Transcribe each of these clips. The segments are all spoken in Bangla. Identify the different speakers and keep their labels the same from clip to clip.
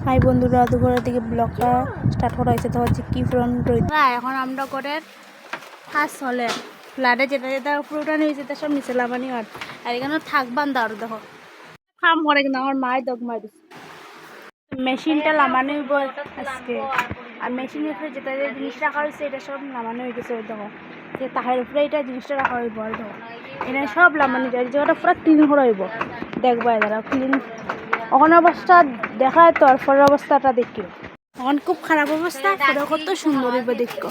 Speaker 1: হাই বন্ধুরা, দুপুরের দিকে ব্লগটা স্টার্ট করা হয়েছে। তো হচ্ছে কি ফ্রন্ট রয়েছে এখন আমরা করে ফার্স্ট হলে ফ্লাডে যেটা যেটা উপরে উঠানো হয়েছে তা সব নিচে লাগানি হয়। আর এখানে থাকবান দাও দেখো কাম করে কিন্তু আমার মায়ের দগ মার মেশিনটা লামানো হইব আজকে। আর মেশিনের উপরে যেটা যে জিনিস রাখা হয়েছে এটা সব লামানো হয়ে গেছে। দেখো যে তাহার উপরে এটা জিনিসটা রাখা হইব। আর দেখো এখানে সব লামানো যায়, জায়গাটা পুরো ক্লিন করা হইব। দেখবো এরা ক্লিন এখন অবস্থা দেখায় তো, আর পরের অবস্থাটা দেখি এখন খুব খারাপ অবস্থা। কত সুন্দর হইব দেখো।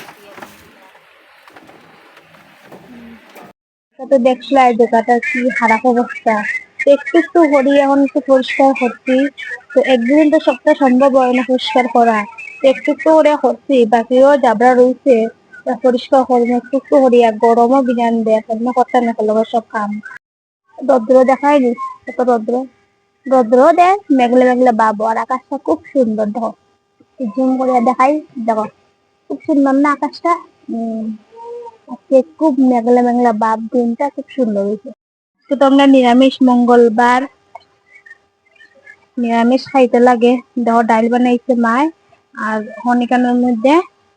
Speaker 1: তো দেখলা জায়গাটা কি খারাপ অবস্থা। একটু একটু হরি এখন একটু পরিষ্কার করছি। তো একদিন তো সবটা সম্ভব হয় না পরিষ্কার করা। একটু একটু করে করছি, বাকিও জাবরা রয়েছে পরিষ্কার করবো একটু একটু হরিয়া। গরমও বিজান দেয় করতে না করলে সব কাম। রৌদ্র দেখায়নি কত রৌদ্র, রৌদ্র দেয় মেঘলে মেঘলে বাবু। আর আকাশটা খুব সুন্দর দেখো, জুম করে দেখাই দেখো খুব সুন্দর না আকাশটা। আজকে খুব মেঘলা মেঘলা ভাব, দিনটা খুব সুন্দর হয়েছে। তো তোমরা নিরামিষ মঙ্গলবার নিরামিষ খাইতে লাগে। দেখো ডাইল বানাইছে মায়, আর হনিকানের মধ্যে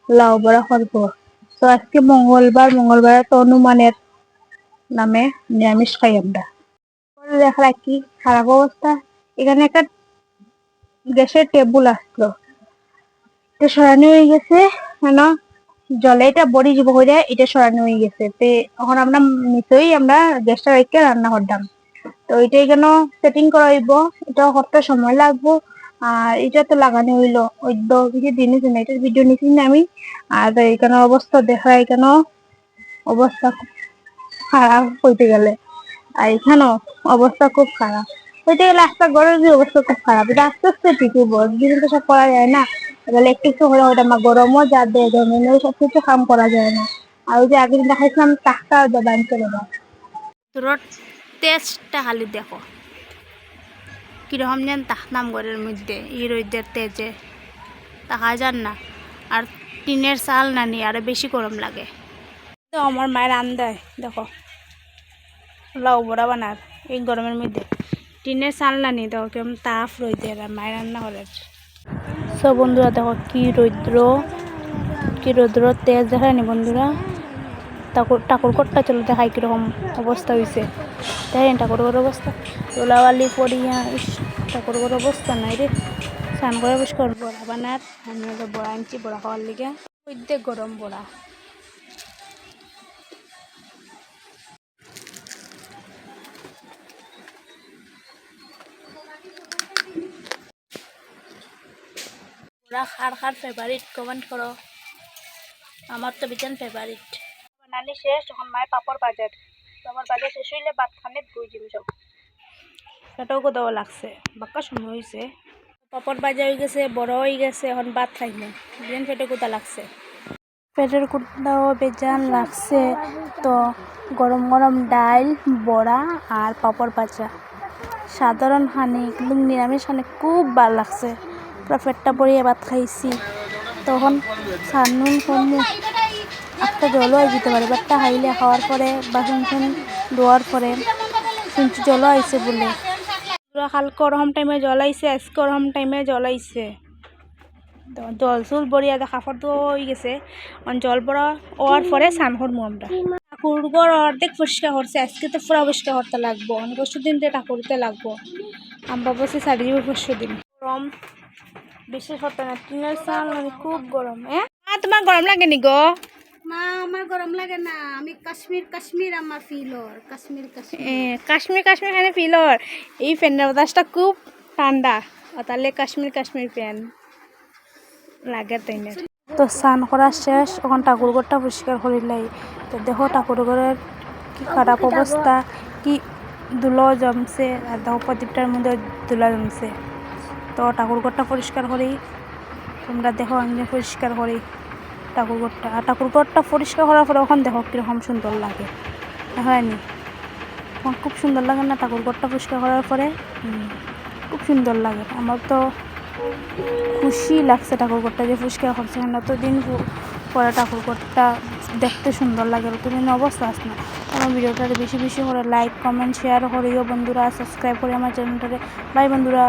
Speaker 1: লাউ বড়া করবো। তো আজকে মঙ্গলবার তো হনুমানের নামে নিরামিষ খাই আমরা। দেখা কি খারাপ অবস্থা। এখানে একটা গ্যাসের টেবুল আসলো, এটা সরানো হয়ে গেছে কেন জলে এটা বড়ি জীব হয়ে যায়, এটা সরানো হয়ে গেছে। এখন আমরা নিশ্চয়ই আমরা গ্যাসটা রেখে রান্না করতাম। তো এটাই কেন সেটিং করা হইব, এটা করতে সময় লাগবো। আর এটা তো লাগানো হইলো ওই কিছু দিন এটার ভিডিও নিচ্ছি না আমি। আর এখানে অবস্থা দেখা, এখানে অবস্থা খুব খারাপ হইতে গেলে। আর এখানেও অবস্থা খুব খারাপ হইতে গেলে। আস্তে গরমের যে অবস্থা খুব খারাপ, এটা আস্তে আস্তে ঠিক হইব। দিন তো সব করা যায় না, তাহলে একটু একটু হলে ওটা আমার গরমও যা দেয় জমিনে সব কিছু কাম করা যায় না। আর ওই যে আগের দিন দেখাইছিলাম টাকা দোকান চলে যায়। তোর তেজটা খালি দেখো কিরকম যেন তাহতাম ঘরের মধ্যে এই রোদের তেজে দেখা যান না। আর টিনের চাল নানি আরো বেশি গরম লাগে। তো আমার মায়ের আন্দায় দেখো লাউ বড়া বানার এই গরমের মধ্যে টিনের চাল নানি দেখো কেমন তাপ রইতে মায়ের রান্না করার। সব বন্ধুরা দেখো কি রৌদ্র তেজ দেখায়নি বন্ধুরা। ঠাকুর কট্টা চলো দেখাই কিরকম অবস্থা হয়েছে। দেখেন ঠাকুরের অবস্থা তোলাওয়ালি পড়িয়া ঠাকুরের অবস্থা নাই রে। স্নান করে পরিষ্কার বড়া বানার আমি বড়া আনছি বড়া খাওয়ার লিগে। প্রত্যেক গরম বড়া খার ফেভারিট কমেন্ট করো। আমার তো ভীষণ ফেভারিট। বানানি শেষ তখন মায়ের পাপড় বাজার শেষ হইলে ভাত খানে ধুই দিম সব। সেটাও কোথাও লাগছে বাক্কা সময় হয়েছে। পাপড় বাজা হয়ে গেছে, বড় হয়ে গেছে, এখন ভাত খাইলে বিরিয়ানি পেটে কোথা লাগছে। পেটের কোথাও বেজান লাগছে। তো গরম গরম ডাইল বড়া আর পাপড় ভাজা সাধারণ হানি কিন্তু নিরামিষ হানি খুব ভালো লাগছে। পুরো পেটটা ভরিয়ে ভাত খাইছি। তখন সানুন কমু একটা জলও আই দিতে পারে বাটটা খাইলে খাওয়ার পরে বাসন ধোয়ার পরে শুনছি জলও আইছে বলে। কালকে ওরকম টাইমে জল আইছে, আজকে ওরকম টাইমে জল আইছে। জল চুল বড়িয়া কাপড় তো হয়ে গেছে। জল বড়া হওয়ার পরে স্নান করবো আমরা। ঠাকুরঘর অর্ধেক পরিষ্কার করছে, আজকে তো পুরো পরিষ্কার করতে লাগবো। পরশু দিন দিয়ে ঠাকুরতে লাগবো। আমরা বসে সারি দিব পরশু দিন। গরম বিশেষ হতো না, টিনের চাল খুব গরম। তোমার গরম লাগেনি গো?
Speaker 2: মা আমার গরম লাগে না, আমি কাশ্মীর আমার ফিলর
Speaker 1: কাশ্মীর খানে ফিলর। এই ফ্যানের বাতাসটা খুব ঠান্ডা, তাহলে কাশ্মীর ফ্যান লাগে তাই না। তো স্নান করা শেষ, এখন ঠাকুর ঘরটা পরিষ্কার করিলাই। তো দেখো ঠাকুর ঘরের কি খারাপ অবস্থা, কি ধুলো জমছে। আর দেখো প্রদীপটার মধ্যে ধুলা জমছে। তো ঠাকুর ঘরটা পরিষ্কার করি, তোমরা দেখো আমি পরিষ্কার করি ঠাকুর ঘরটা। আর ঠাকুর ঘরটা পরিষ্কার করার পরে ওখানে দেখো কিরকম সুন্দর লাগে, হয়নি? খুব সুন্দর লাগে না ঠাকুর ঘরটা পরিষ্কার করার পরে? খুব সুন্দর লাগে। আমার তো খুশি লাগছে ঠাকুর ঘরটা যে পরিষ্কার করছে। অতদিন পরে ঠাকুর ঘরটা দেখতে সুন্দর লাগে, অতদিন অবস্থা আছে না। আমার ভিডিওটা বেশি করে লাইক কমেন্ট শেয়ার করিও বন্ধুরা, সাবস্ক্রাইব করে আমার চ্যানেলটারে। বাই বন্ধুরা।